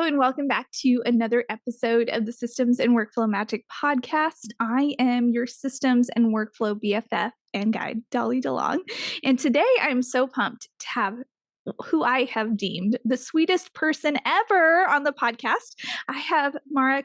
and welcome back to another episode of the Systems and Workflow Magic podcast. I am your Systems and Workflow BFF and guide, Dolly DeLong. And today I'm so pumped to have who I have deemed the sweetest person ever on the podcast. I have Mara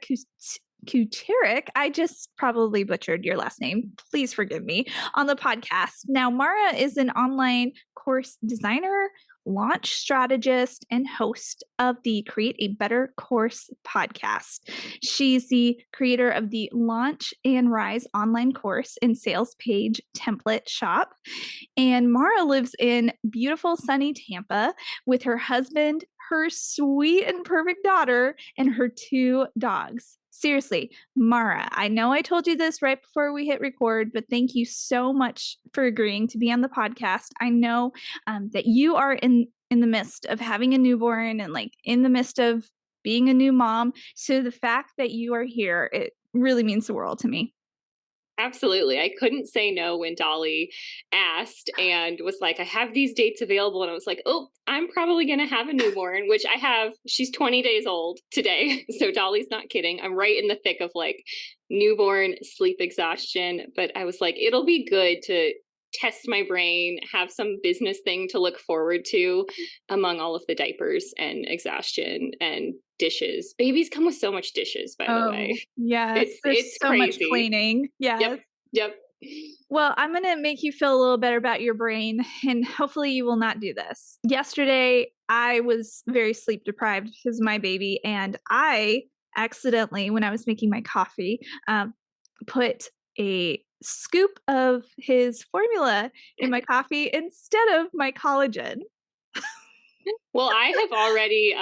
Kucherik. I just probably butchered your last name. Please forgive me on the podcast. Now, Mara is an online course designer, launch strategist, and host of the Create a Better Course podcast. She's the creator of the Launch and Rise online course and sales page template shop. And Mara lives in beautiful sunny Tampa with her husband, her sweet and perfect daughter, and her 2 dogs. Seriously, Mara, I know I told you this right before we hit record, but thank you so much for agreeing to be on the podcast. I know that you are in the midst of having a newborn and like in the midst of being a new mom. So the fact that you are here, it really means the world to me. Absolutely. I couldn't say no when Dolly asked and was like, I have these dates available. And I was like, oh, I'm probably going to have a newborn, which I have. She's 20 days old today. So Dolly's not kidding. I'm right in the thick of like newborn sleep exhaustion. But I was like, it'll be good to test my brain, have some business thing to look forward to among all of the diapers and exhaustion and dishes. Babies come with so much dishes, by the way. Yes, it's so crazy. much cleaning. Yeah. Yep. Well, I'm going to make you feel a little better about your brain, and hopefully you will not do this. Yesterday, I was very sleep deprived because of my baby, and I accidentally, when I was making my coffee, put a scoop of his formula in my coffee instead of my collagen. Well, I have already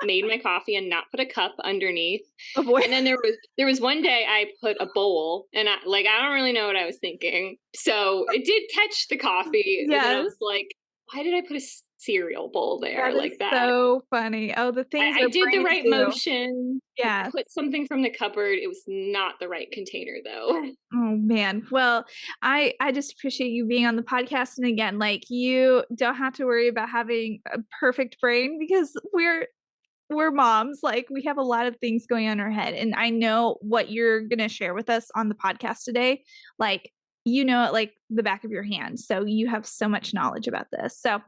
made my coffee and not put a cup underneath. Oh boy. And then there was one day I put a bowl, and I don't really know what I was thinking. So it did catch the coffee. Yes. And I was like, why did I put a cereal bowl there like that? So funny. Oh, the things I did the right motion. Yeah. Put something from the cupboard. It was not the right container though. Oh man. Well, I just appreciate you being on the podcast. And again, like you don't have to worry about having a perfect brain because we're moms. Like we have a lot of things going on in our head. And I know what you're going to share with us on the podcast today. Like, you know, it like the back of your hand. So you have so much knowledge about this. So,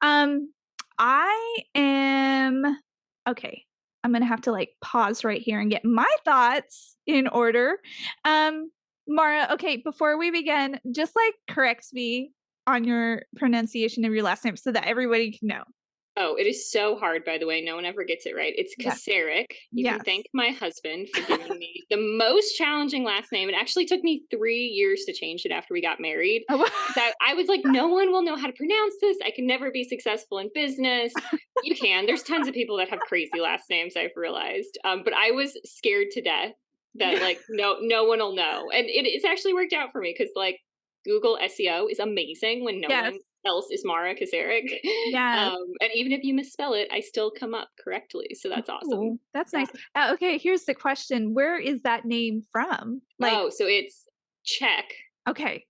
I am okay. I'm going to have to like pause right here and get my thoughts in order. Mara, okay, before we begin, just like correct me on your pronunciation of your last name so that everybody can know. Oh, it is so hard, by the way. No one ever gets it right. It's Kucherik. You can thank my husband for giving me the most challenging last name. It actually took me 3 years to change it after we got married. I was like, no one will know how to pronounce this. I can never be successful in business. You can. There's tons of people that have crazy last names, I've realized. But I was scared to death that like, no one will know. And it's actually worked out for me because like Google SEO is amazing when no one else is Mara Kucherik. Yeah. And even if you misspell it, I still come up correctly. So that's awesome. Ooh, that's nice. Okay, here's the question. Where is that name from? Like, so it's Czech. Okay.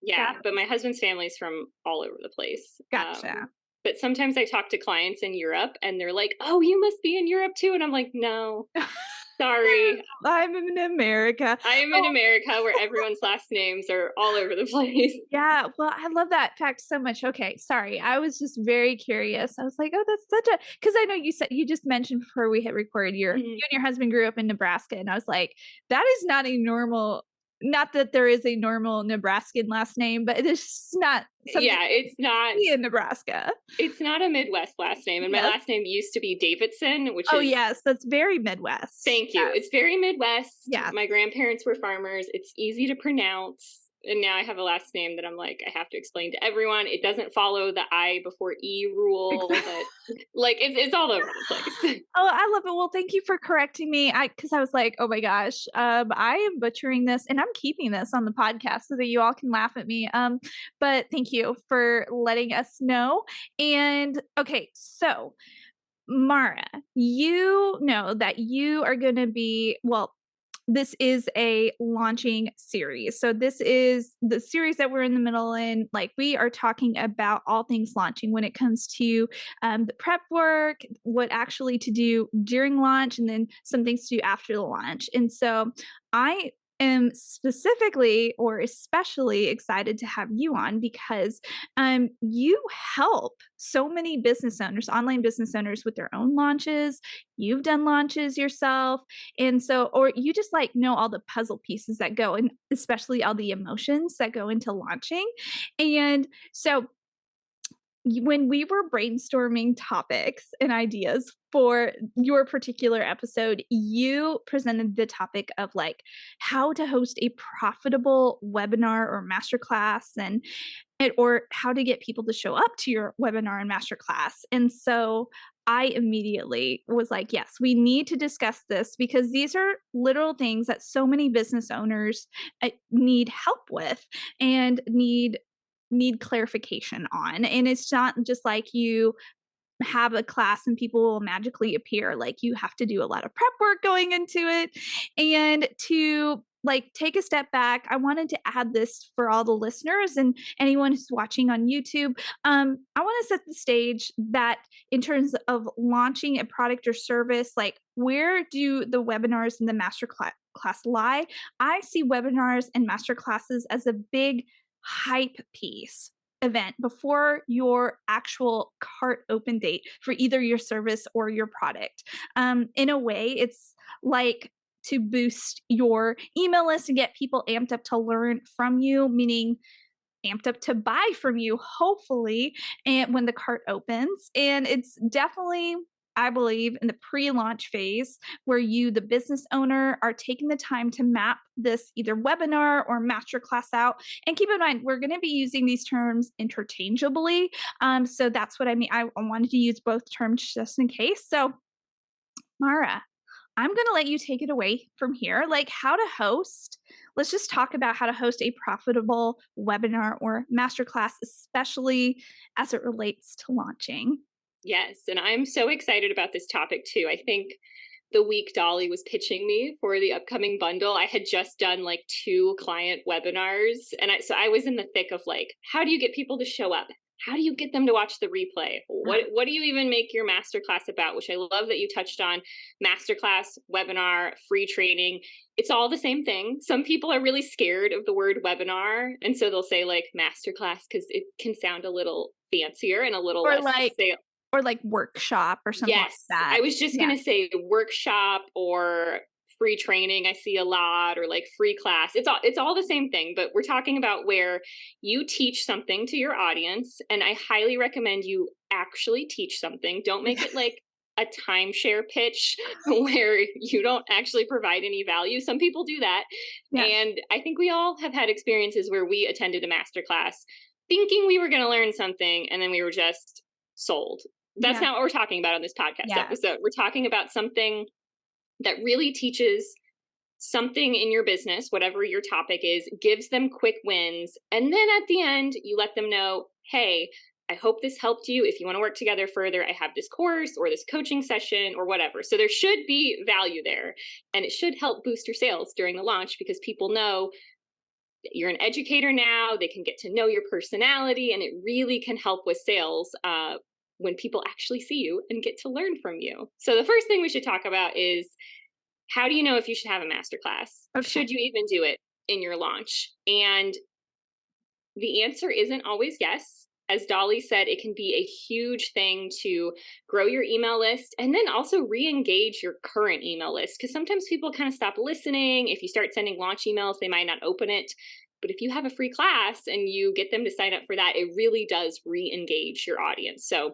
Yeah, but my husband's family is from all over the place. Gotcha. But sometimes I talk to clients in Europe and they're like, oh, you must be in Europe too. And I'm like, no. Sorry. I'm in America. I am in America where everyone's last names are all over the place. Yeah. Well, I love that fact so much. Okay. Sorry. I was just very curious. I was like, oh, that's because I know you just mentioned before we hit record, you and your husband grew up in Nebraska. And I was like, that is not a normal, not that there is a normal Nebraskan last name, but it's just not. It's not in Nebraska. It's not a Midwest last name. And my last name used to be Davidson, which is... yes, that's very Midwest. Thank you. It's very Midwest. Yeah. My grandparents were farmers. It's easy to pronounce. And now I have a last name that I'm like, I have to explain to everyone. It doesn't follow the I before E rule. But like it's all over the place. Oh, I love it. Well, thank you for correcting me. Because I was like, oh my gosh, I am butchering this and I'm keeping this on the podcast so that you all can laugh at me. But thank you for letting us know. And okay, so Mara, you know that you are going to be, well, this is a launching series. So this is the series that we're in the middle in. Like, we are talking about all things launching when it comes to the prep work, what actually to do during launch, and then some things to do after the launch. And so I am specifically or especially excited to have you on because you help so many business owners, online business owners, with their own launches. You've done launches yourself. And so, or you just like know all the puzzle pieces that go and especially all the emotions that go into launching. And so when we were brainstorming topics and ideas for your particular episode, you presented the topic of like how to host a profitable webinar or masterclass and or how to get people to show up to your webinar and masterclass. And so I immediately was like, yes, we need to discuss this because these are literal things that so many business owners need help with and need clarification on. And it's not just like you have a class and people will magically appear. Like, you have to do a lot of prep work going into it. And to like take a step back, I wanted to add this for all the listeners and anyone who's watching on YouTube. I want to set the stage that in terms of launching a product or service, like, where do the webinars and the master class lie? I see webinars and master classes as a big hype piece event before your actual cart open date for either your service or your product. In a way, it's like to boost your email list and get people amped up to learn from you, meaning amped up to buy from you, hopefully, and when the cart opens. And it's definitely, I believe, in the pre-launch phase where you, the business owner, are taking the time to map this either webinar or masterclass out. And keep in mind, we're going to be using these terms interchangeably. So that's what I mean. I wanted to use both terms just in case. So, Mara, I'm going to let you take it away from here. Like, how to host. Let's just talk about how to host a profitable webinar or masterclass, especially as it relates to launching. Yes, and I'm so excited about this topic too. I think the week Dolly was pitching me for the upcoming bundle, I had just done like 2 client webinars. And so I was in the thick of like, how do you get people to show up? How do you get them to watch the replay? What do you even make your masterclass about? Which I love that you touched on. Masterclass, webinar, free training. It's all the same thing. Some people are really scared of the word webinar. And so they'll say like masterclass because it can sound a little fancier and a little Or less like, or like workshop or something like that. I was just going to say workshop or free training. I see a lot, or like free class. It's all the same thing, but we're talking about where you teach something to your audience. And I highly recommend you actually teach something. Don't make it like a timeshare pitch where you don't actually provide any value. Some people do that. Yeah. And I think we all have had experiences where we attended a masterclass thinking we were going to learn something, and then we were just sold. That's not what we're talking about on this podcast episode. We're talking about something that really teaches something in your business, whatever your topic is, gives them quick wins. And then at the end, you let them know, hey, I hope this helped you. If you want to work together further, I have this course or this coaching session or whatever. So there should be value there. And it should help boost your sales during the launch because people know that you're an educator now. They can get to know your personality, and it really can help with sales when people actually see you and get to learn from you. So the first thing we should talk about is, how do you know if you should have a masterclass? Okay. Should you even do it in your launch? And the answer isn't always yes. As Dolly said, it can be a huge thing to grow your email list and then also re-engage your current email list, because sometimes people kind of stop listening. If you start sending launch emails, they might not open it. But if you have a free class and you get them to sign up for that, it really does re-engage your audience. So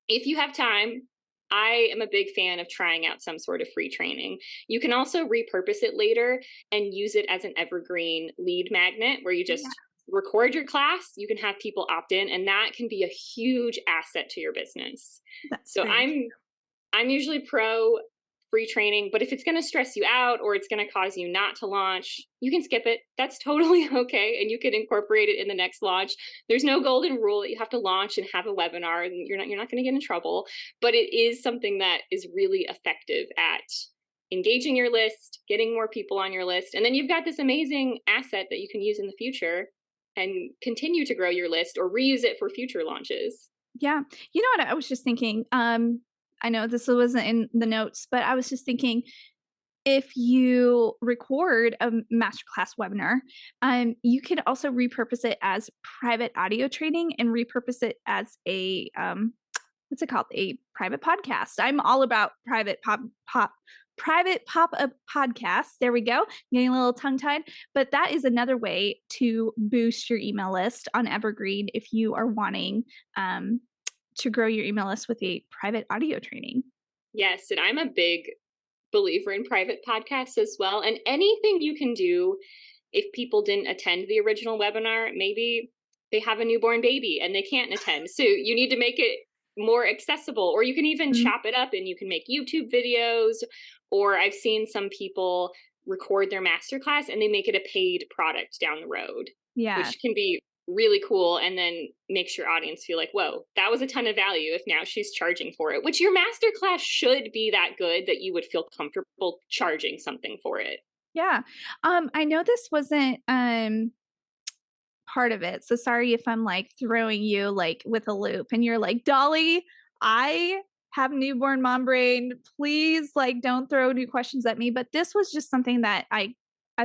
if you have time, I am a big fan of trying out some sort of free training. You can also repurpose it later and use it as an evergreen lead magnet where you just record your class. You can have people opt in, and that can be a huge asset to your business. So I'm usually pro free training, but if it's going to stress you out or it's going to cause you not to launch, you can skip it. That's totally okay. And you can incorporate it in the next launch. There's no golden rule that you have to launch and have a webinar, and you're not going to get in trouble, but it is something that is really effective at engaging your list, getting more people on your list. And then you've got this amazing asset that you can use in the future and continue to grow your list or reuse it for future launches. Yeah. You know what I was just thinking? I know this wasn't in the notes, but I was just thinking, if you record a masterclass webinar, you can also repurpose it as private audio training and repurpose it as a what's it called? A private podcast. I'm all about private pop-up podcasts. There we go. Getting a little tongue-tied. But that is another way to boost your email list on Evergreen if you are wanting to grow your email list with a private audio training. Yes, and I'm a big believer in private podcasts as well. And anything you can do if people didn't attend the original webinar, maybe they have a newborn baby and they can't attend. So you need to make it more accessible, or you can even chop it up and you can make YouTube videos. Or I've seen some people record their masterclass and they make it a paid product down the road, which can be really cool, and then makes your audience feel like, whoa, that was a ton of value if now she's charging for it, which your masterclass should be that good that you would feel comfortable charging something for it. Yeah. I know this wasn't part of it, so sorry if I'm like throwing you like with a loop and you're like, Dolly, I have newborn mom brain, please like don't throw new questions at me. But this was just something that I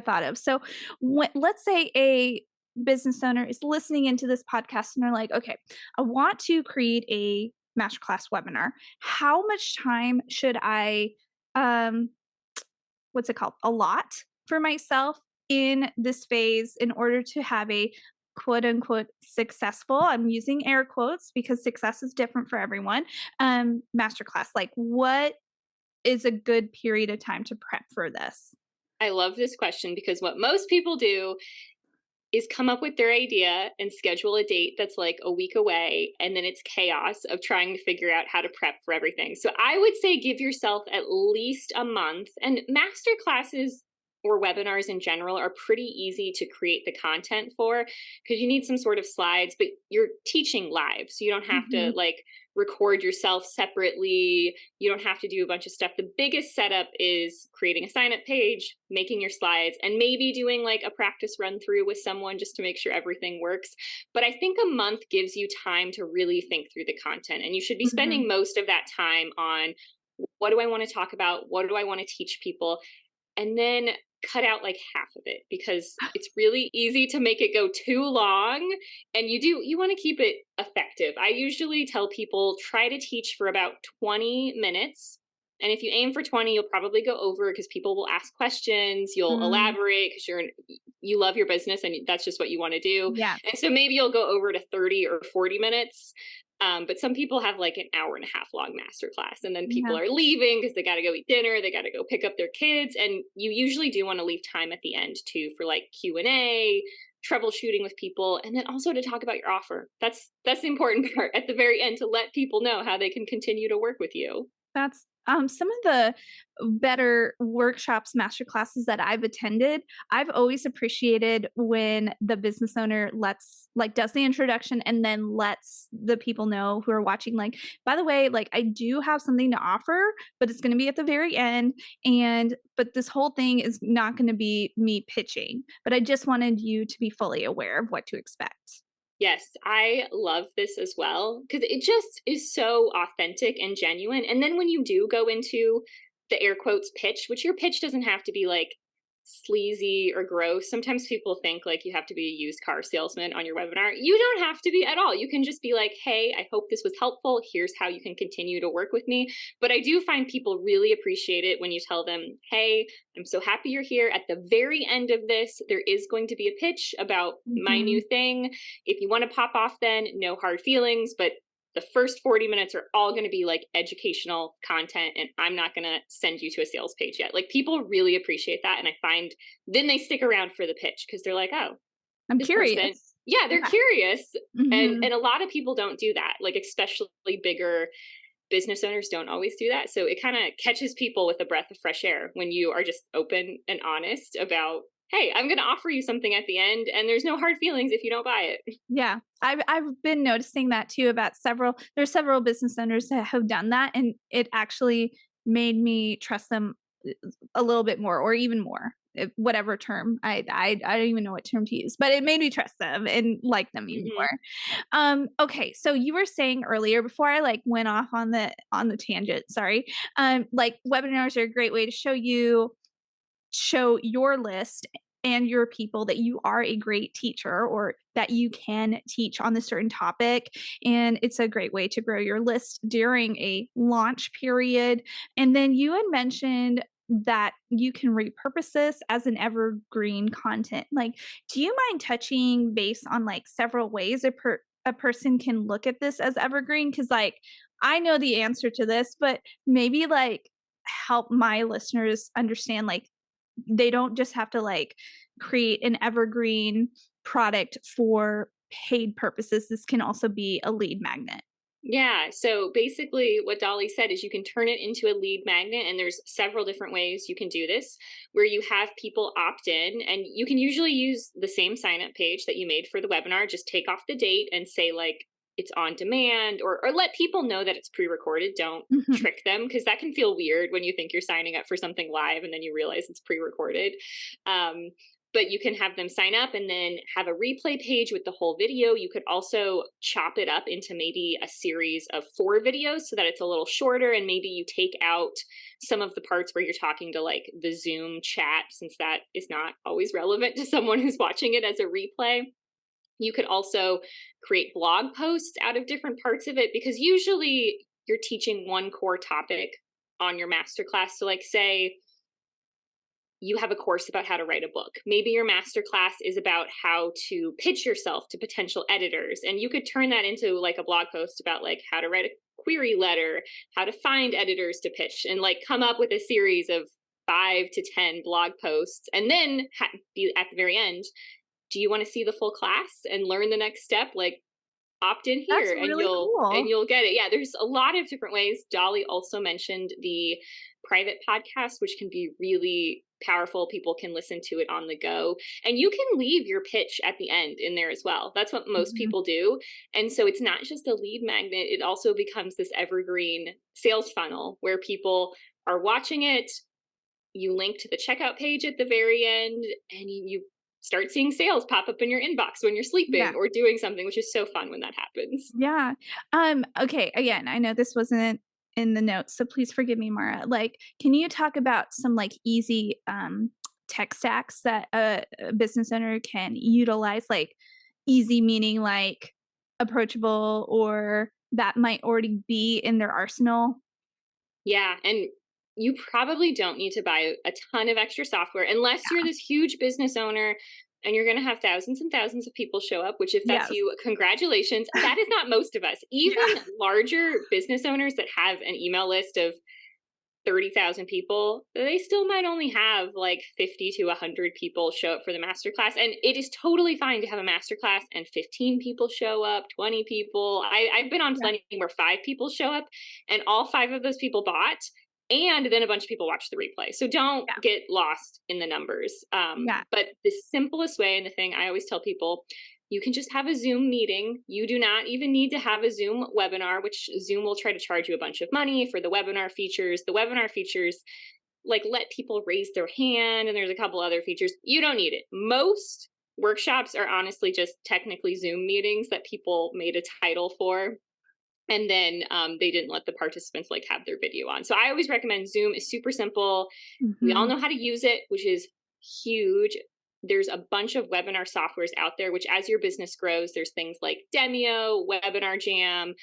thought of. So let's say a business owner is listening into this podcast and they're like, okay, I want to create a masterclass webinar. How much time should I what's it called? Allot for myself in this phase in order to have a quote unquote successful, I'm using air quotes because success is different for everyone, masterclass? Like, what is a good period of time to prep for this? I love this question because what most people do is come up with their idea and schedule a date that's like a week away, and then it's chaos of trying to figure out how to prep for everything. So I would say give yourself at least a month, and master classes or webinars in general are pretty easy to create the content for because you need some sort of slides, but you're teaching live, so you don't have to like record yourself separately. You don't have to do a bunch of stuff. The biggest setup is creating a sign up page, making your slides, and maybe doing like a practice run through with someone just to make sure everything works. But I think a month gives you time to really think through the content, and you should be spending most of that time on what do I want to talk about? What do I want to teach people? And then cut out like half of it, because it's really easy to make it go too long, and you want to keep it effective. I usually tell people try to teach for about 20 minutes. And if you aim for 20, you'll probably go over because people will ask questions, you'll elaborate because you love your business and that's just what you want to do. Yeah. And so maybe you'll go over to 30 or 40 minutes. But some people have like an hour and a half long masterclass, and then people are leaving because they got to go eat dinner, they got to go pick up their kids, and you usually do want to leave time at the end too for like Q&A, troubleshooting with people, and then also to talk about your offer. That's the important part at the very end, to let people know how they can continue to work with you. That's some of the better workshops, master classes that I've attended. I've always appreciated when the business owner does the introduction and then lets the people know who are watching, like, by the way, like I do have something to offer, but it's going to be at the very end. But this whole thing is not going to be me pitching, but I just wanted you to be fully aware of what to expect. Yes, I love this as well because it just is so authentic and genuine. And then when you do go into the air quotes pitch, which your pitch doesn't have to be like sleazy or gross. Sometimes people think like you have to be a used car salesman on your webinar. You don't have to be at all. You can just be like, hey, I hope this was helpful. Here's how you can continue to work with me. But I do find people really appreciate it when you tell them, hey, I'm so happy you're here. At the very end of this, there is going to be a pitch about my new thing. If you want to pop off then, no hard feelings, but the first 40 minutes are all going to be like educational content, and I'm not going to send you to a sales page yet. Like people really appreciate that. And I find then they stick around for the pitch because they're like, oh, I'm curious. They're curious. And a lot of people don't do that. Like especially bigger business owners don't always do that. So it kind of catches people with a breath of fresh air when you are just open and honest about, hey, I'm going to offer you something at the end, and there's no hard feelings if you don't buy it. Yeah. I've been noticing that too about there's several business owners that have done that, and it actually made me trust them a little bit more or even more, whatever term. I don't even know what term to use, but it made me trust them and like them even Mhm. more. Okay, so you were saying earlier before I like went off on the tangent, sorry. Like webinars are a great way to show your list and your people that you are a great teacher or that you can teach on this certain topic. And it's a great way to grow your list during a launch period. And then you had mentioned that you can repurpose this as an evergreen content. Like, do you mind touching base on like several ways a person can look at this as evergreen? Because like I know the answer to this, but maybe like help my listeners understand like they don't just have to like create an evergreen product for paid purposes. This can also be a lead magnet. Yeah. So basically, what Dolly said is you can turn it into a lead magnet, and there's several different ways you can do this where you have people opt in, and you can usually use the same sign up page that you made for the webinar. Just take off the date and say, like, it's on demand, or let people know that it's pre recorded. Don't Mhm. trick them because that can feel weird when you think you're signing up for something live and then you realize it's pre recorded. Um, but you can have them sign up and then have a replay page with the whole video. You could also chop it up into maybe a series of 4 videos so that it's a little shorter, and maybe you take out some of the parts where you're talking to like the Zoom chat, since that is not always relevant to someone who's watching it as a replay. You could also create blog posts out of different parts of it, because usually you're teaching one core topic on your masterclass. So like say you have a course about how to write a book. Maybe your masterclass is about how to pitch yourself to potential editors. And you could turn that into like a blog post about like how to write a query letter, how to find editors to pitch, and like come up with a series of 5 to 10 blog posts. And then be at the very end, do you want to see the full class and learn the next step? Like, opt in That's here and really you'll cool. get it. Yeah, there's a lot of different ways. Dolly also mentioned the private podcast, which can be really powerful. People can listen to it on the go, and you can leave your pitch at the end in there as well. That's what most Mhm. people do. And so it's not just a lead magnet, it also becomes this evergreen sales funnel where people are watching it. You link to the checkout page at the very end, and you start seeing sales pop up in your inbox when you're Yeah. sleeping or doing something, which is so fun when that happens. Yeah. Okay, again, I know this wasn't in the notes, so please forgive me, Mara. Like, can you talk about some like easy tech stacks that a business owner can utilize? Like easy meaning like approachable or that might already be in their arsenal? Yeah, and you probably don't need to buy a ton of extra software unless you're this huge business owner and you're going to have thousands and thousands of people show up, which if that's Yes. you, congratulations. That is not most of us. Even Yeah. larger business owners that have an email list of 30,000 people, they still might only have like 50 to 100 people show up for the masterclass. And it is totally fine to have a masterclass and 15 people show up, 20 people. I've been on Yeah. plenty where 5 people show up and all 5 of those people bought. And then a bunch of people watch the replay. So don't Yeah. get lost in the numbers. Yeah. But the simplest way, and the thing I always tell people, you can just have a Zoom meeting. You do not even need to have a Zoom webinar, which Zoom will try to charge you a bunch of money for the webinar features. The webinar features like let people raise their hand, and there's a couple other features. You don't need it. Most workshops are honestly just technically Zoom meetings that people made a title for, and then they didn't let the participants like have their video on. So I always recommend Zoom. Is super simple. We all Mhm. know how to use it, which is huge. There's a bunch of webinar softwares out there, which as your business grows, there's things like Demio, Webinar Jam.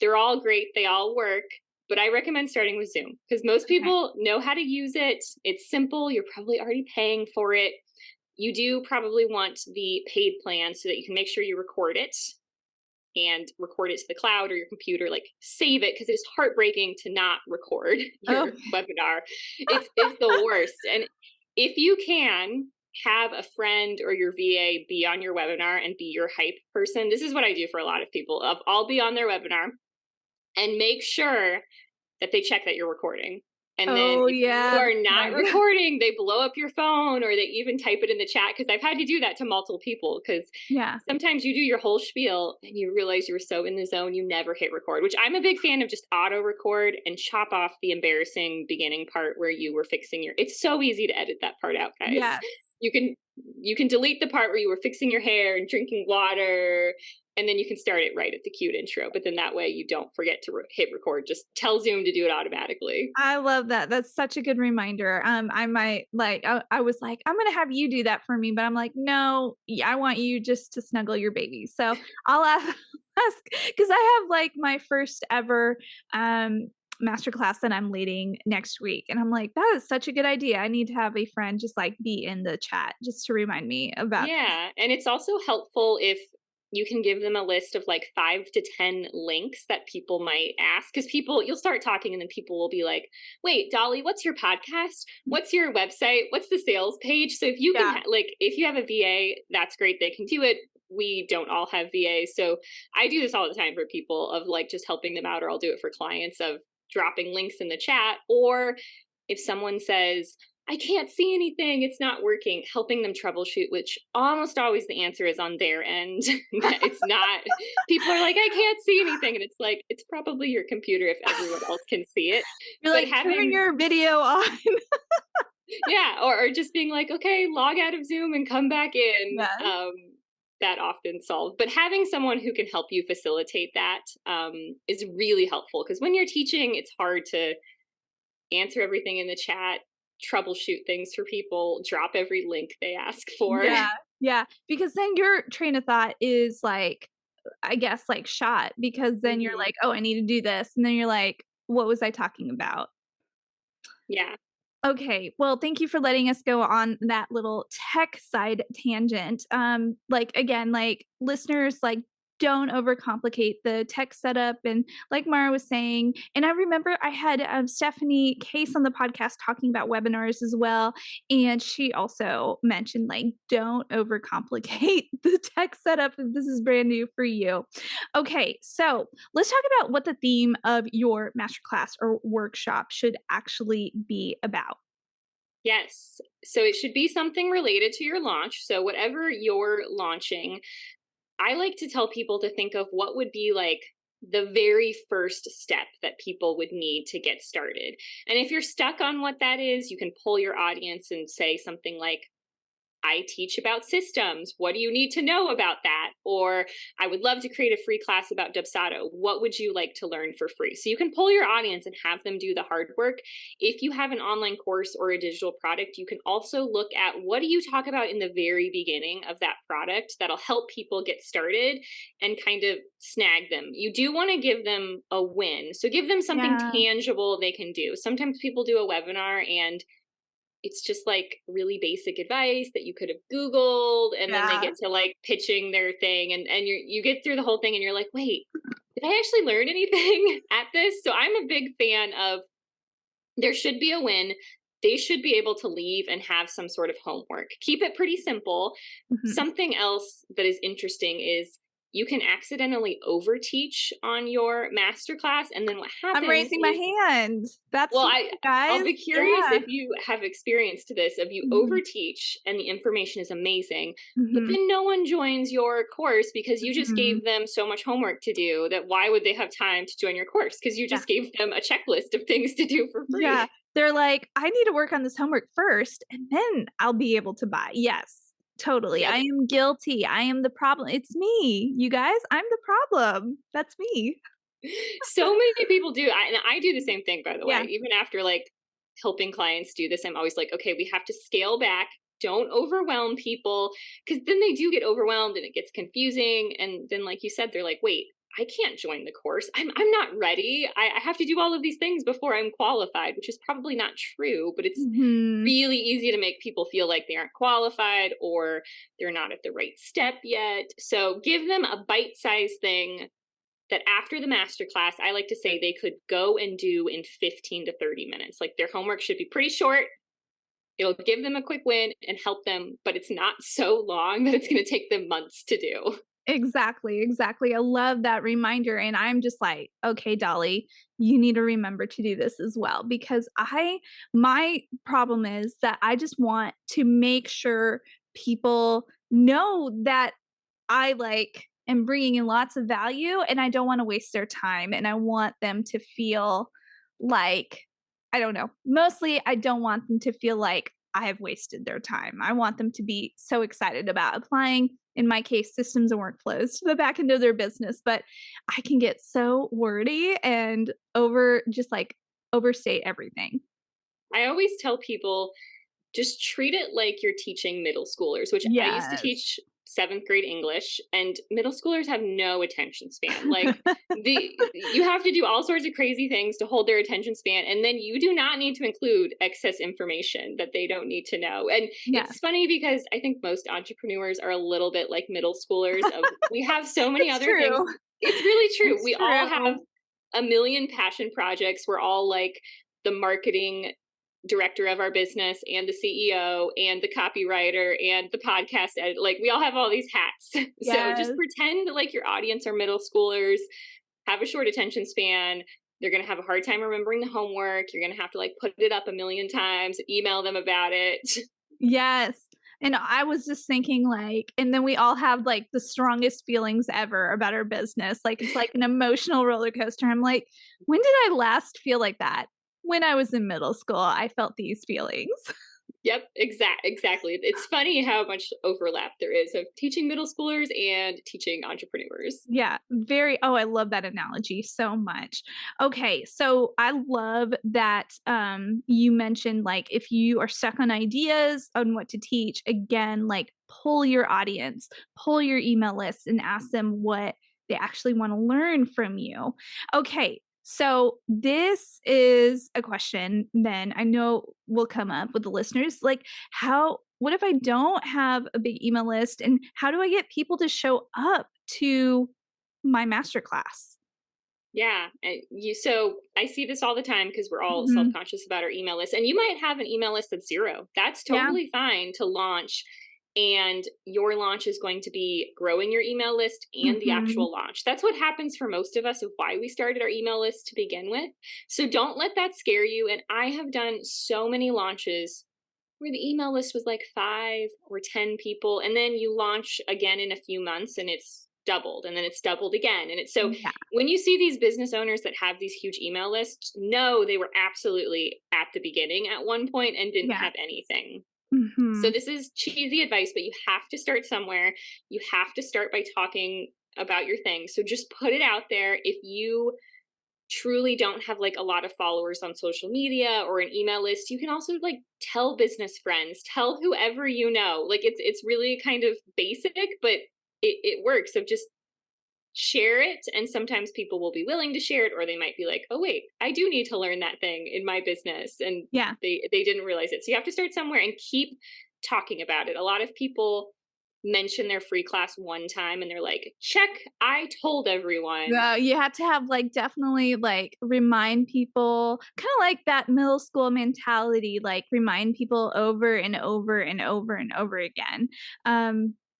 They're all great. They all work. But I recommend starting with Zoom because most Okay. people know how to use it. It's simple. You're probably already paying for it. You do probably want the paid plan so that you can make sure you record it and record it to the cloud or your computer, like save it, because it's heartbreaking to not record Oh, your webinar. It's the worst. And if you can have a friend or your VA be on your webinar and be your hype person, this is what I do for a lot of people. I'll be on their webinar and make sure that they check that you're recording. And then Oh, if you yeah. are not recording, they blow up your phone or they even type it in the chat. Cause I've had to do that to multiple people because Yeah. sometimes you do your whole spiel and you realize you were so in the zone, you never hit record, which I'm a big fan of. Just auto record and chop off the embarrassing beginning part where you were fixing it's so easy to edit that part out, guys. Yeah. You can you can delete the part where you were fixing your hair and drinking water, and then you can start it right at the cute intro. But then that way you don't forget to hit record. Just tell Zoom to do it automatically. I love that. That's such a good reminder. I might like I was like, I'm gonna have you do that for me, but I'm like, no, I want you just to snuggle your baby. So I'll ask because I have like my first ever masterclass that I'm leading next week. And I'm like, that is such a good idea. I need to have a friend just like be in the chat just to remind me about. Yeah. And it's also helpful if you can give them a list of like 5 to 10 links that people might ask. Because you'll start talking and then people will be like, wait, Dolly, what's your podcast? What's your website? What's the sales page? So if you can, if you have a VA, that's great. They can do it. We don't all have VAs. So I do this all the time for people of like just helping them out, or I'll do it for clients of dropping links in the chat. Or if someone says, I can't see anything, it's not working, helping them troubleshoot, which almost always the answer is on their end. It's not, people are like, I can't see anything. And it's like, it's probably your computer if everyone else can see it. You're But like, turn your video on. Yeah, or just being like, okay, log out of Zoom and come back in. Yes. That often solved. But having someone who can help you facilitate that is really helpful. Because when you're teaching, it's hard to answer everything in the chat, troubleshoot things for people, drop every link they ask for. Yeah, because then your train of thought is like, I guess, like shot, because then you're like, oh, I need to do this. And then you're like, what was I talking about? Yeah. Okay, well, thank you for letting us go on that little tech side tangent. Like again, like listeners, like don't overcomplicate the tech setup, and like Mara was saying, and I remember I had Stephanie Case on the podcast talking about webinars as well, and she also mentioned like don't overcomplicate the tech setup if this is brand new for you. Okay, so let's talk about what the theme of your masterclass or workshop should actually be about. Yes. So it should be something related to your launch. So whatever you're launching, I like to tell people to think of what would be like the very first step that people would need to get started. And if you're stuck on what that is, you can pull your audience and say something like, I teach about systems. What do you need to know about that? Or I would love to create a free class about Dubsado. What would you like to learn for free? So you can pull your audience and have them do the hard work. If you have an online course or a digital product, you can also look at what do you talk about in the very beginning of that product that'll help people get started and kind of snag them. You do want to give them a win. So give them something tangible they can do. Sometimes people do a webinar and it's just like really basic advice that you could have Googled, and then they get to like pitching their thing, and you get through the whole thing and you're like, wait, did I actually learn anything at this? So I'm a big fan of, there should be a win. They should be able to leave and have some sort of homework. Keep it pretty simple. Something else that is interesting is you can accidentally overteach on your masterclass, and then what happens? I'm raising my hand. That's well, guys. I'll be curious if you have experienced this. If you overteach and the information is amazing, but then no one joins your course because you just gave them so much homework to do that why would they have time to join your course? Because you just gave them a checklist of things to do for free. Yeah, they're like, I need to work on this homework first, and then I'll be able to buy. Yes. Totally. Yep. I am guilty. I am the problem. It's me. You guys, I'm the problem. That's me. So many people do. And I do the same thing, by the way. Even after like helping clients do this, I'm always like, okay, we have to scale back. Don't overwhelm people, because then they do get overwhelmed and it gets confusing. And then, like you said, they're like, wait, I can't join the course. I'm not ready. I have to do all of these things before I'm qualified, which is probably not true, but it's really easy to make people feel like they aren't qualified or they're not at the right step yet. So give them a bite-sized thing that after the masterclass, I like to say they could go and do in 15 to 30 minutes. Like their homework should be pretty short. It'll give them a quick win and help them, but it's not so long that it's going to take them months to do. Exactly, exactly. I love that reminder, and I'm just like, "Okay, Dolly, you need to remember to do this as well," because my problem is that I just want to make sure people know that I, like, am bringing in lots of value, and I don't wanna waste their time, and I want them to feel like I don't know. Mostly, I don't want them to feel like I have wasted their time. I want them to be so excited about applying, in my case, systems and workflows to the back end of their business, but I can get so wordy and overstate everything. I always tell people just treat it like you're teaching middle schoolers, which I used to Yes. teach 7th grade English, and middle schoolers have no attention span. Like, you have to do all sorts of crazy things to hold their attention span, and then you do not need to include excess information that they don't need to know. And Yeah. it's funny because I think most entrepreneurs are a little bit like middle schoolers of we have so many It's other things. true. It's really true. It's We all have true. a million passion projects. We're all like the marketing director of our business and the CEO and the copywriter and the podcast edit. Like, we all have all these hats. So just Yes. pretend like your audience are middle schoolers, have a short attention span. They're going to have a hard time remembering the homework. You're going to have to like put it up a million times, email them about it. Yes. And I was just thinking like and then we all have like the strongest feelings ever about our business. Like it's like an emotional roller coaster. I'm like, when did I last feel like that? When I was in middle school, I felt these feelings. Yep, exactly. It's funny how much overlap there is of teaching middle schoolers and teaching entrepreneurs. Yeah, very I love that analogy so much. Okay, so I love that, you mentioned, like, if you are stuck on ideas on what to teach, again, like, pull your audience, pull your email list, and ask them what they actually wanna learn from you. Okay, so this is a question then I know will come up with the listeners, like, how what if I don't have a big email list, and how do I get people to show up to my masterclass? Yeah, and so I see this all the time because we're all Mhm. self-conscious about our email list. And you might have an email list that's 0. That's Yeah. totally fine to launch, and your launch is going to be growing your email list and the Mhm. actual launch. That's what happens for most of us of why we started our email list to begin with. So don't let that scare you. And I have done so many launches where the email list was like 5 or 10 people, and then you launch again in a few months and it's doubled, and then it's doubled again. And it's so Yeah, when you see these business owners that have these huge email lists, know they were absolutely at the beginning at one point and didn't have yes. anything. So Mhm. this is cheesy advice, but you have to start somewhere. You have to start by talking about your thing. So just put it out there. If you truly don't have like a lot of followers on social media or an email list, you can also like tell business friends, tell whoever you know. Like, it's really kind of basic, but it works. So just share it, and sometimes people will be willing to share it, or they might be like, oh wait, I do need to learn that thing in my business, and Yeah. they didn't realize it. So you have to start somewhere and keep talking about it. A lot of people mention their free class one time and they're like, check, I told everyone. Yeah, you have to have, like, definitely, like, remind people kinda like that middle school mentality, like, remind people over and over and over and over again.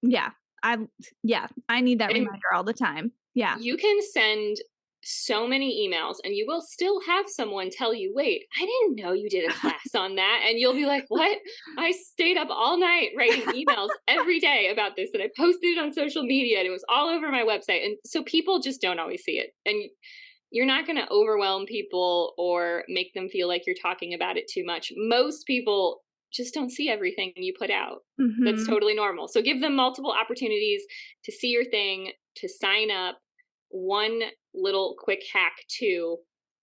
Yeah, I yeah, I need that And reminder all the time. Yeah. you can send so many emails and you will still have someone tell you, wait, I didn't know you did a class on that. And you'll be like, what? I stayed up all night writing emails every day about this, and I posted it on social media, and it was all over my website. And so people just don't always see it. And you're not going to overwhelm people or make them feel like you're talking about it too much. Most people just don't see everything you put out. That's Mhm. totally normal. So give them multiple opportunities to see your thing, to sign up. One little quick hack too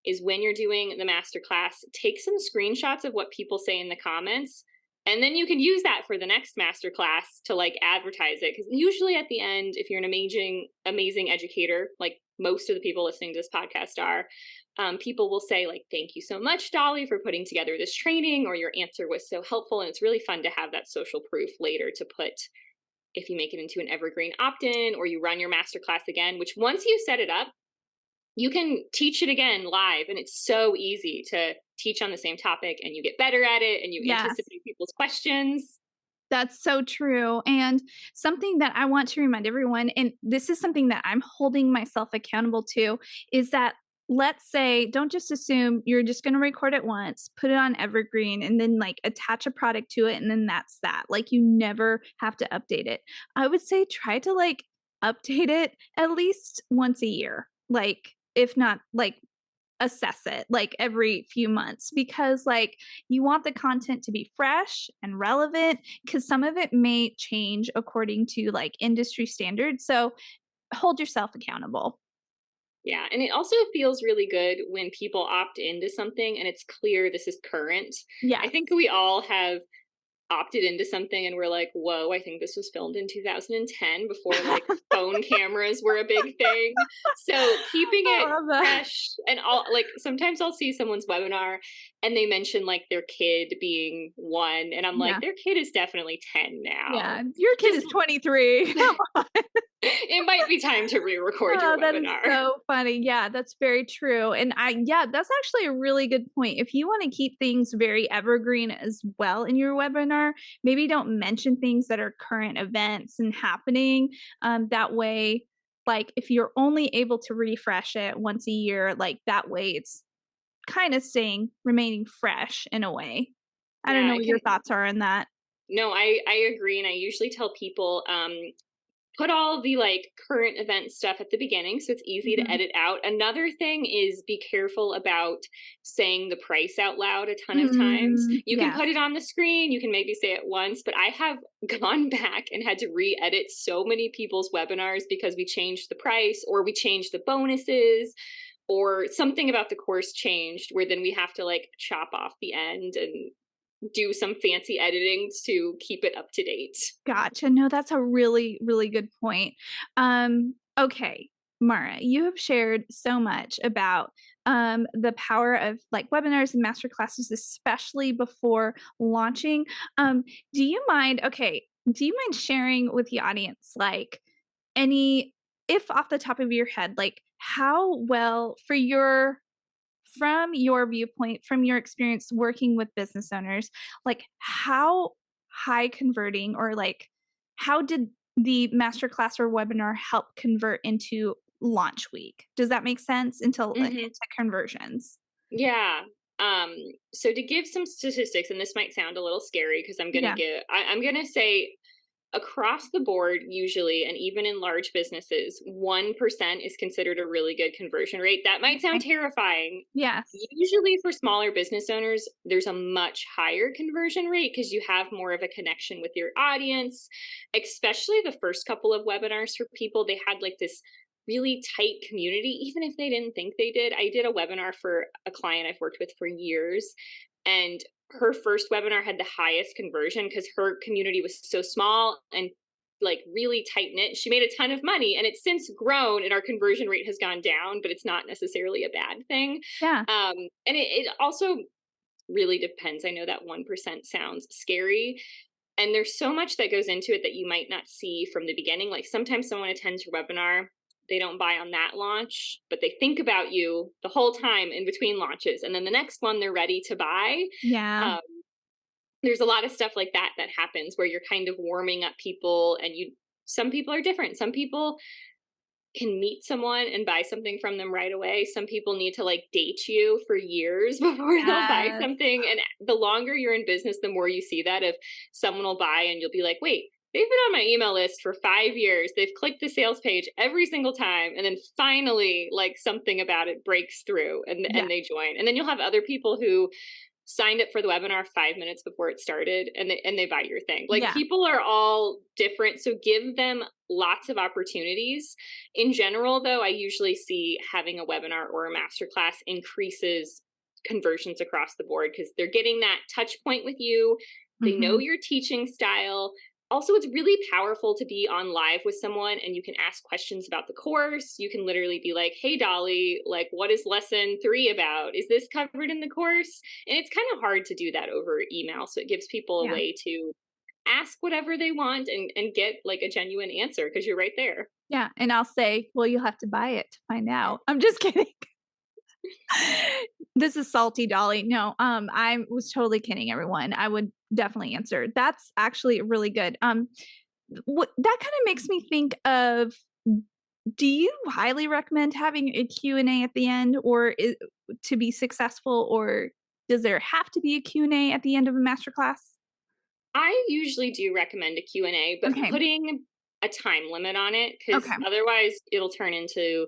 is when you're doing the masterclass, take some screenshots of what people say in the comments, and then you can use that for the next masterclass to like advertise it. Because usually at the end, if you're an amazing educator, like most of the people listening to this podcast are, people will say like, thank you so much, Dolly, for putting together this training, or your answer was so helpful. And it's really fun to have that social proof later to put if you make it into an evergreen opt-in or you run your masterclass again, which once you set it up, you can teach it again live. And it's so easy to teach on the same topic, and you get better at it and you Yes. anticipate people's questions. That's so true, and something that I want to remind everyone, and this is something that I'm holding myself accountable to, is that let's say don't just assume you're just gonna record it once, put it on evergreen, and then, like, attach a product to it, and then that's that, like, you never have to update it. I would say try to, like, update it at least once a year, like, if not, like, assess it like every few months because like you want the content to be fresh and relevant because some of it may change according to like industry standards. So hold yourself accountable. Yeah, and it also feels really good when people opt into something and it's clear this is current. I Yes. think we all have opted into something and we're like, "Whoa, I think this was filmed in 2010 before like phone cameras were a big thing." So, keeping I it love that. fresh and all like sometimes I'll see someone's webinar and they mention like their kid being 1 and I'm like, Yeah. "Their kid is definitely 10 now." Yeah. Your kid Just is 23. Come on. it might be time to re-record your Oh, that is webinar. so funny. Yeah, that's very true. And yeah, that's actually a really good point. If you want to keep things very evergreen as well in your webinar, maybe don't mention things that are current events and happening. That way, like if you're only able to refresh it once a year, like that way it's kind of remaining fresh in a way. I don't Yeah, know it what your can thoughts are on that. no, I agree, and I usually tell people, put all the, like, current event stuff at the beginning so it's easy to Mhm. edit out. Another thing is be careful about saying the price out loud a ton of times. Mm, You can put it yes. on the screen, you can maybe say it once, but I have gone back and had to re-edit so many people's webinars because we changed the price or we changed the bonuses or something about the course changed where then we have to, like, chop off the end and do some fancy editing to keep it up to date. Gotcha. No, that's a really, really good point. Okay, Mara, you have shared so much about the power of like webinars and master classes, especially before launching. Um, do you mind? Okay, do you mind sharing with the audience like any, if off the top of your head, like how well for your from your viewpoint, from your experience working with business owners, like how high converting or like how did the masterclass or webinar help convert into launch week? Does that make sense Mhm. into conversions? Yeah. Um, so to give some statistics, and this might sound a little scary because Yeah. I'm gonna say across the board, usually, and even in large businesses, 1% is considered a really good conversion rate. That might sound Okay. terrifying. Yes. Usually for smaller business owners, there's a much higher conversion rate because you have more of a connection with your audience, especially the first couple of webinars for people. They had like this really tight community, even if they didn't think they did. I did a webinar for a client I've worked with for years, and her first webinar had the highest conversion because her community was so small and like really tight knit. She made a ton of money and it's since grown and our conversion rate has gone down, but it's not necessarily a bad thing. Yeah. And it also really depends. I know that 1% sounds scary. And there's so much that goes into it that you might not see from the beginning. Like sometimes someone attends your webinar, they don't buy on that launch, but they think about you the whole time in between launches. And then the next one, they're ready to buy. Yeah. Um, there's a lot of stuff like that that happens where you're kind of warming up people and you some people are different. Some people can meet someone and buy something from them right away. Some people need to like date you for years before they'll buy Yes. something. And the longer you're in business, the more you see that if someone will buy and you'll be like, wait, they've been on my email list for 5 years. They've clicked the sales page every single time. And then finally, like something about it breaks through Yeah. and they join. And then you'll have other people who signed up for the webinar 5 minutes before it started and they buy your thing. Like Yeah. people are all different. So give them lots of opportunities. In general, though, I usually see having a webinar or a masterclass increases conversions across the board because they're getting that touch point with you. They know Mhm. your teaching style. Also, it's really powerful to be on live with someone and you can ask questions about the course. You can literally be like, hey, Dolly, like, what is lesson 3 about? Is this covered in the course? And it's kind of hard to do that over email. So it gives people a Yeah. way to ask whatever they want and get like a genuine answer because you're right there. Yeah. And I'll say, well, you'll have to buy it to find out. I'm just kidding. This is salty Dolly. No, I was totally kidding everyone. I would definitely answer. That's actually really good. What that kind of makes me think of, do you highly recommend having a Q&A at the end to be successful, or does there have to be a Q&A at the end of a masterclass? I usually do recommend a Q&A, but Okay. putting a time limit on it, because Okay. otherwise it'll turn into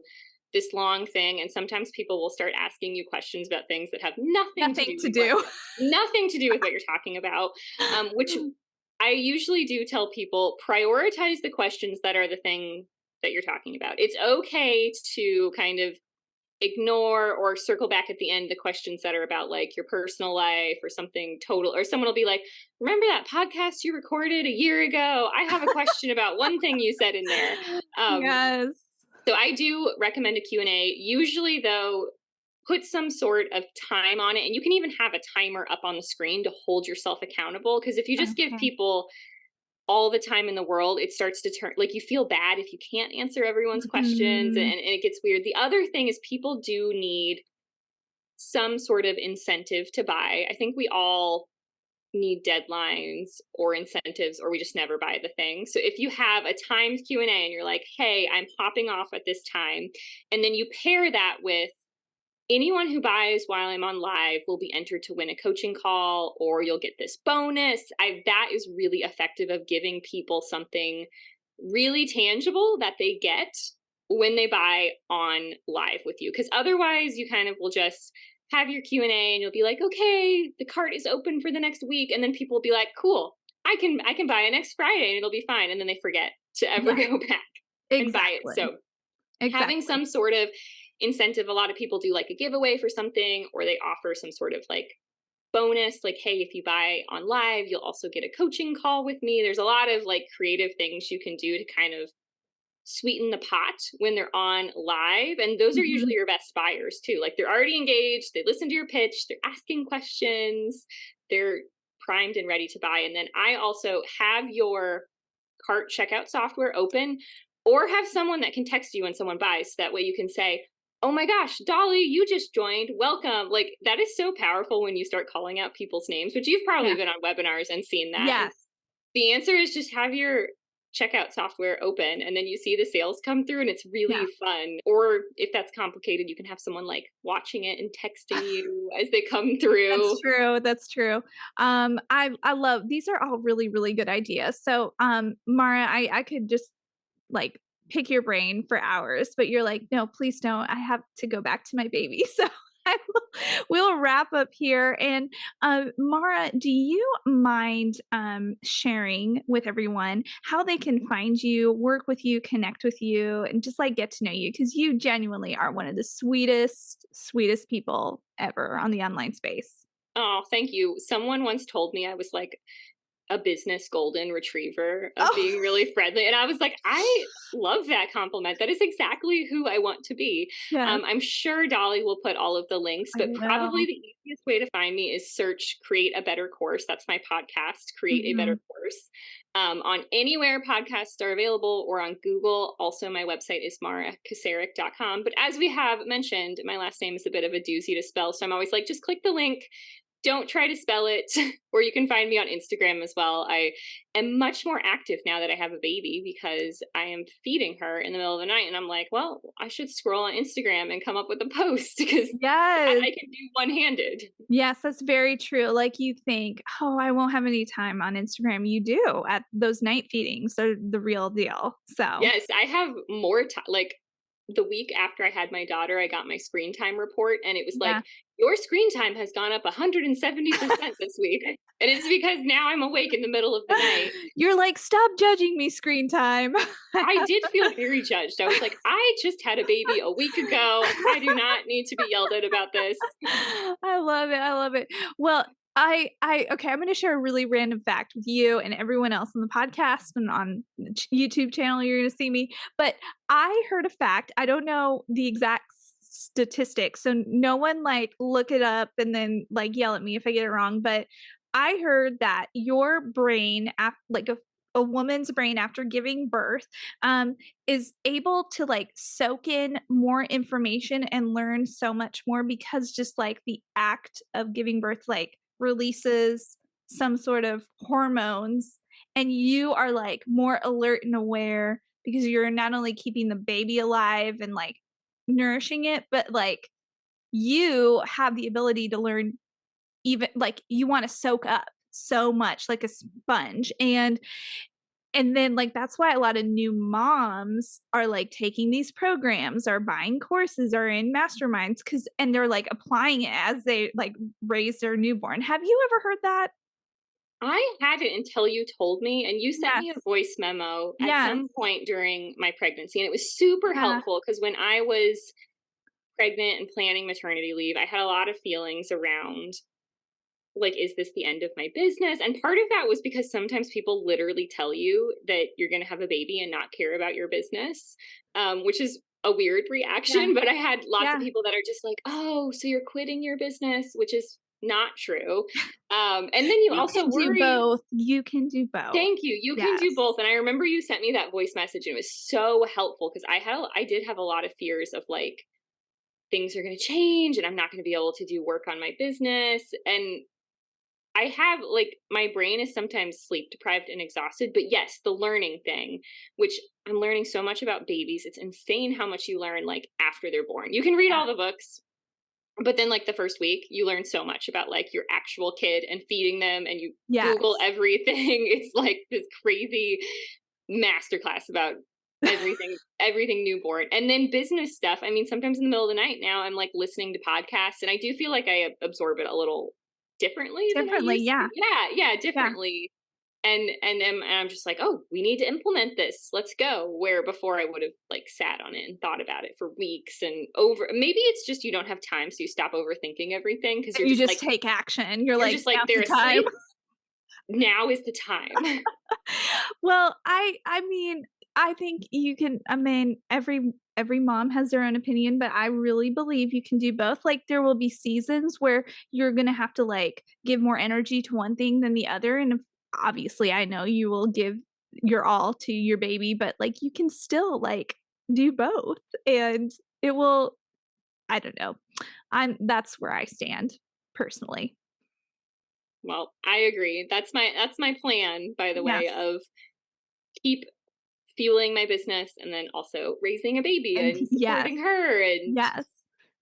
this long thing, and sometimes people will start asking you questions about things that have nothing to Nothing do to with what do. nothing to do with what you're talking about, which I usually do tell people, prioritize the questions that are the thing that you're talking about. It's okay to kind of ignore or circle back at the end the questions that are about like your personal life or something total, or someone will be like, remember that podcast you recorded a year ago? I have a question about one thing you said in there. um Yes. so I do recommend a Q&A. Usually though, put some sort of time on it, and you can even have a timer up on the screen to hold yourself accountable, because if you just give Okay. people all the time in the world, it starts to turn like you feel bad if you can't answer everyone's questions, Mhm. and it gets weird. The other thing is people do need some sort of incentive to buy. I think we all need deadlines or incentives, or we just never buy the thing. So if you have a timed Q&A and you're like, hey, I'm popping off at this time, and then you pair that with anyone who buys while I'm on live will be entered to win a coaching call, or you'll get this bonus. That is really effective of giving people something really tangible that they get when they buy on live with you. Because otherwise you kind of will just have your Q&A and you'll be like, okay, the cart is open for the next week. And then people will be like, cool, I can buy it next Friday and it'll be fine. And then they forget to ever Yeah, go back and buy it. exactly. So having Exactly. some sort of incentive, a lot of people do like a giveaway for something, or they offer some sort of like bonus, like, hey, if you buy on live, you'll also get a coaching call with me. There's a lot of like creative things you can do to kind of sweeten the pot when they're on live. And those are usually Mhm. your best buyers too. Like they're already engaged, they listen to your pitch, they're asking questions, they're primed and ready to buy. And then I also have your cart checkout software open, or have someone that can text you when someone buys. So that way you can say, oh my gosh, Dolly, you just joined. Welcome. Like that is so powerful when you start calling out people's names, which you've probably Yeah. been on webinars and seen that. And Yes. the answer is just have your checkout software open, and then you see the sales come through, and it's Yeah. really fun. Or if that's complicated, you can have someone like watching it and texting you as they come That's through. true, that's true. I love these are all really, really good ideas. So, Mara, I could just, like, pick your brain for hours, but you're like, "No, please don't. I have to go back to my baby." So, I will we'll wrap up here, and, Mara, do you mind, sharing with everyone how they can find you, work with you, connect with you, and just, like, get to know you? Because you genuinely are one of the sweetest, sweetest people ever on the online space. Oh, thank you. Someone once told me I was like a business golden retriever of Oh, being really friendly. And I was like, I love that compliment. That is exactly who I want to be. yes, I'm sure Dolly will put all of the links, I but probably will. the easiest way to find me is search Create a Better Course. That's my podcast, Create a Better Mhm. Course. On anywhere podcasts are available, or on Google. Also, my website is marakasaric.com. But as we have mentioned, my last name is a bit of a doozy to spell. So I'm always like, just click the link, don't try to spell it. Or you can find me on Instagram as well. I am much more active now that I have a baby, because I am feeding her in the middle of the night, and I'm like, well, I should scroll on Instagram and come up with a post, because that Yes. I can do one-handed. Yes, that's very true. Like, you think, "Oh, I won't have any time on Instagram." You do, at those night feedings are the real deal. So, Yes, I have more time. Like the week after I had my daughter, I got my screen time report, and it was like, yeah. your screen time has gone up 170% this week. And it's because now I'm awake in the middle of the night. You're like, "Stop judging me, screen time." I did feel very judged. I was like, I just had a baby a week ago. I do not need to be yelled at about this. I love it, I love it. Well, I okay, I'm gonna share a really random fact with you and everyone else on the podcast and on the YouTube channel, you're gonna see me, but I heard a fact, I don't know the exact statistics, so no one, like, look it up and then, like, yell at me if I get it wrong, but I heard that your brain like, a woman's brain after giving birth, um, is able to, like, soak in more information and learn so much more because just, like, the act of giving birth, like, releases some sort of hormones, and you are like more alert and aware because you're not only keeping the baby alive and like nourishing it, but like you have the ability to learn, even like you want to soak up so much like a sponge. And then like that's why a lot of new moms are like taking these programs or buying courses or in masterminds, cuz and they're like applying it as they like raise their newborn. Have you ever heard that? I hadn't until you told me, and you sent Yes. me a voice memo at Yes. some point during my pregnancy, and it was super Yeah. helpful because when I was pregnant and planning maternity leave, I had a lot of feelings around, like, is this the end of my business? And part of that was because sometimes people literally tell you that you're going to have a baby and not care about your business, which is a weird Yeah. reaction. But I had lots of Yeah. people that are just like, oh, so you're quitting your business, which is not true. And then you You also can do worry. both. You can do both. Thank you. You can Yes. do both. And I remember you sent me that voice message and it was so helpful because I did have a lot of fears of like things are going to change and I'm not going to be able to do work on my business. And I have like my brain is sometimes sleep deprived and exhausted, but yes, the learning thing, which I'm learning so much about babies. It's insane how much you learn like after they're born. You can read Yeah. all the books, but then like the first week, you learn so much about like your actual kid and feeding them and you Google Yes. everything. It's like this crazy masterclass about everything newborn. And then business stuff. I mean, sometimes in the middle of the night now I'm like listening to podcasts and I do feel like I absorb it a little differently than I Differently, used to. yeah. Yeah, Yeah. differently. And I'm just like, oh, we need to implement this. Let's go. Where before I would have like sat on it and thought about it for weeks and over. Maybe it's just you don't have time, so you stop overthinking everything because And you just take action. You're like, "Now's they're the time." asleep. Now is the time. Well, I mean, I think you can, I mean, every mom has their own opinion, but I really believe you can do both. Like, there will be seasons where you're gonna have to, like, give more energy to one thing than the other, and if obviously, I know you will give your all to your baby, but, like, you can still, like, do both, and it will, I don't know. That's where I stand personally. Well, I agree. That's my plan, by the way, Yes. of keep fueling my business and then also raising a baby And and yes. supporting her and Yes.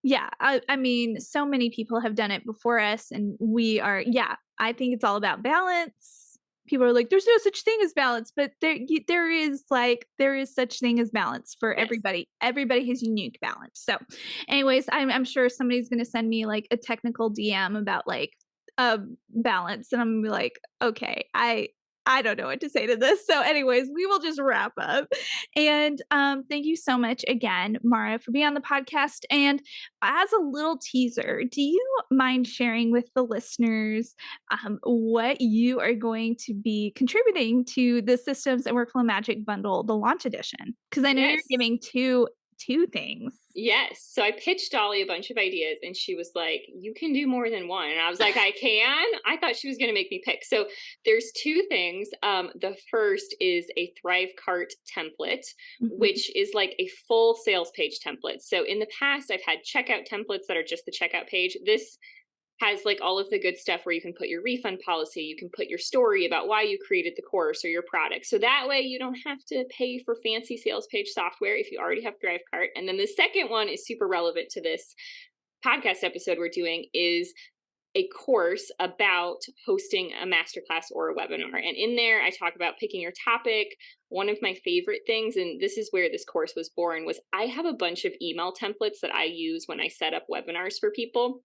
Yeah, I mean, so many people have done it before us, and we are, yeah, I think it's all about balance. People are like, "There's no such thing as balance," but there is, like, there is such thing as balance for yes. everybody. Everybody has unique balance. So, anyways, I'm sure somebody's gonna send me, like, a technical DM about, like, balance, and I'm gonna be like, "Okay, I don't know what to say to this." So anyways, we will just wrap up. And thank you so much again, Mara, for being on the podcast. And as a little teaser, do you mind sharing with the listeners what you are going to be contributing to the Systems and Workflow Magic Bundle, the launch edition? Because I know you're Yes. giving two things. Yes. So I pitched Dolly a bunch of ideas and she was like, you can do more than one. And I was like, I can. I thought she was going to make me pick. So there's two things. The first is a Thrive Cart template, Mhm. which is like a full sales page template. So in the past, I've had checkout templates that are just the checkout page. This has like all of the good stuff where you can put your refund policy, you can put your story about why you created the course or your product. So that way you don't have to pay for fancy sales page software if you already have ThriveCart. And then the second one is super relevant to this podcast episode we're doing is a course about hosting a masterclass or a webinar. And in there, I talk about picking your topic. One of my favorite things, and this is where this course was born, was I have a bunch of email templates that I use when I set up webinars for people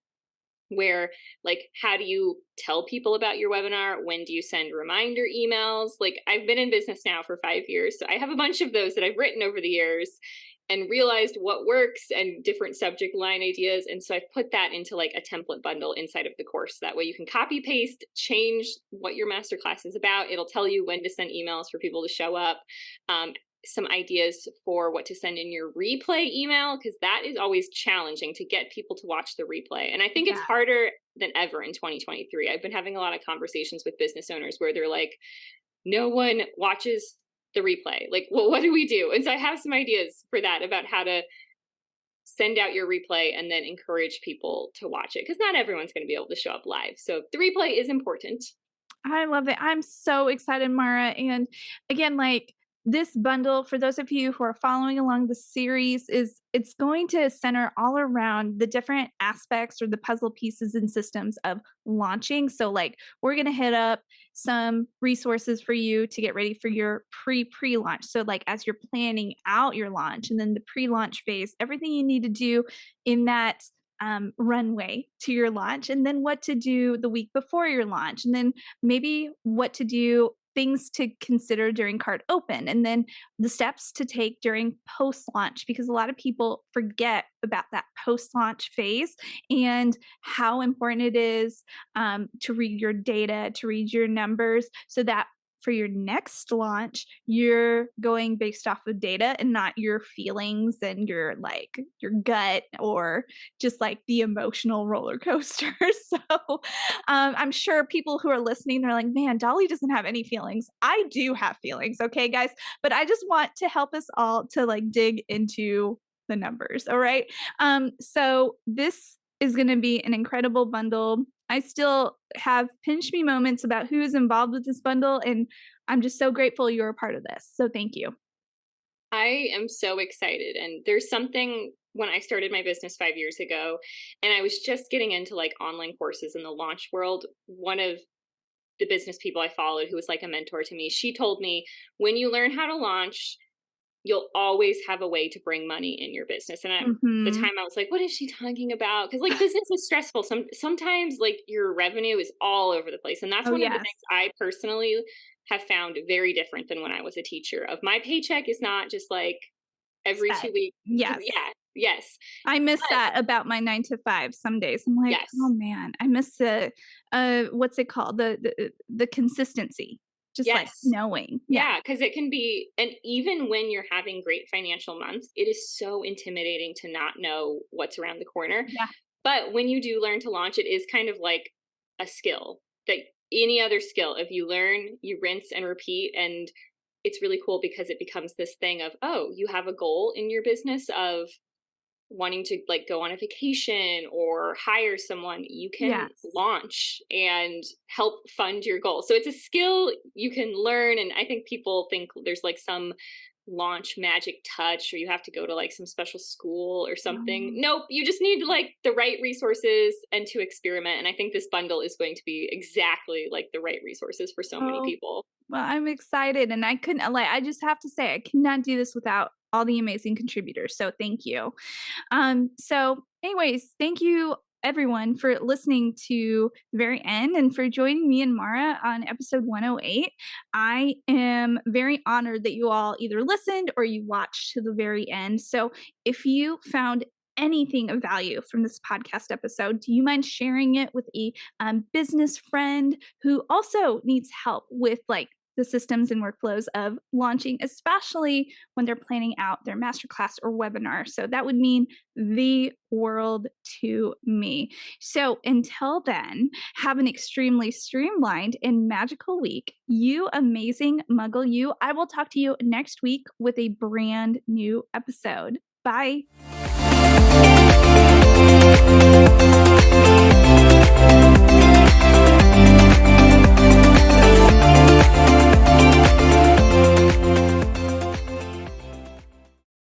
where like how do you tell people about your webinar, when do you send reminder emails. Like I've been in business now for 5 years, so I have a bunch of those that I've written over the years and realized what works and different subject line ideas. And so I've put that into like a template bundle inside of the course. That way you can copy paste, change what your masterclass is about. It'll tell you when to send emails for people to show up. Some ideas for what to send in your replay email, because that is always challenging to get people to watch the replay. And I think it's Yeah. harder than ever in 2023. I've been having a lot of conversations with business owners where they're like, no one watches the replay. Like, well, what do we do? And so I have some ideas for that about how to send out your replay and then encourage people to watch it, because not everyone's going to be able to show up live. So the replay is important. I love it. I'm so excited, Mara. And again, like this bundle, for those of you who are following along the series, is it's going to center all around the different aspects or the puzzle pieces and systems of launching. So, like, we're going to hit up some resources for you to get ready for your pre-launch. So, like, as you're planning out your launch and then the pre-launch phase, everything you need to do in that runway to your launch, and then what to do the week before your launch, and then maybe what to do, things to consider during cart open, and then the steps to take during post launch, because a lot of people forget about that post launch phase and how important it is to read your data, to read your numbers, so that for your next launch, you're going based off of data and not your feelings and your like your gut or just like the emotional roller coaster. So I'm sure people who are listening, they're like, man, Dolly doesn't have any feelings. I do have feelings, okay, guys? But I just want to help us all to like dig into the numbers. All right. So this is going to be an incredible bundle. I still have pinch me moments about who is involved with this bundle, and I'm just so grateful you're a part of this. So thank you. I am so excited. And there's something when I started my business 5 years ago, and I was just getting into like online courses in the launch world. One of the business people I followed, who was like a mentor to me, she told me, when you learn how to launch, you'll always have a way to bring money in your business. And the Mm-hmm. time I was like, what is she talking about? Because like business is stressful. Sometimes like your revenue is all over the place. And that's Oh, one of the yes. things I personally have found very different than when I was a teacher. Of my paycheck is not just like every Set. 2 weeks. Yes. Yeah, yes. I miss But that about my 9 to 5 some days. I'm like, "Oh, yes. man, I miss the, what's it called? The consistency." Just, like, Yes. knowing. Yeah. Yeah, because it can be, and even when you're having great financial months, it is so intimidating to not know what's around the corner. Yeah. But when you do learn to launch, it is kind of like a skill that any other skill. If you learn, you rinse and repeat. And it's really cool because it becomes this thing of, oh, you have a goal in your business of wanting to like go on a vacation or hire someone, you can Yes. launch and help fund your goal. So it's a skill you can learn. And I think people think there's like some launch magic touch or you have to go to like some special school or something. Oh. Nope, you just need like the right resources and to experiment. And I think this bundle is going to be exactly like the right resources for so many Oh, people. well, I'm excited, and I couldn't like, I just have to say, I cannot do this without all the amazing contributors, so thank you. So anyways, thank you everyone for listening to the very end and for joining me and Mara on episode 108. I am very honored that you all either listened or you watched to the very end. So if you found anything of value from this podcast episode, do you mind sharing it with a business friend who also needs help with like the systems and workflows of launching, especially when they're planning out their masterclass or webinar? So that would mean the world to me. So until then, have an extremely streamlined and magical week. You amazing muggle, you. I will talk to you next week with a brand new episode. Bye.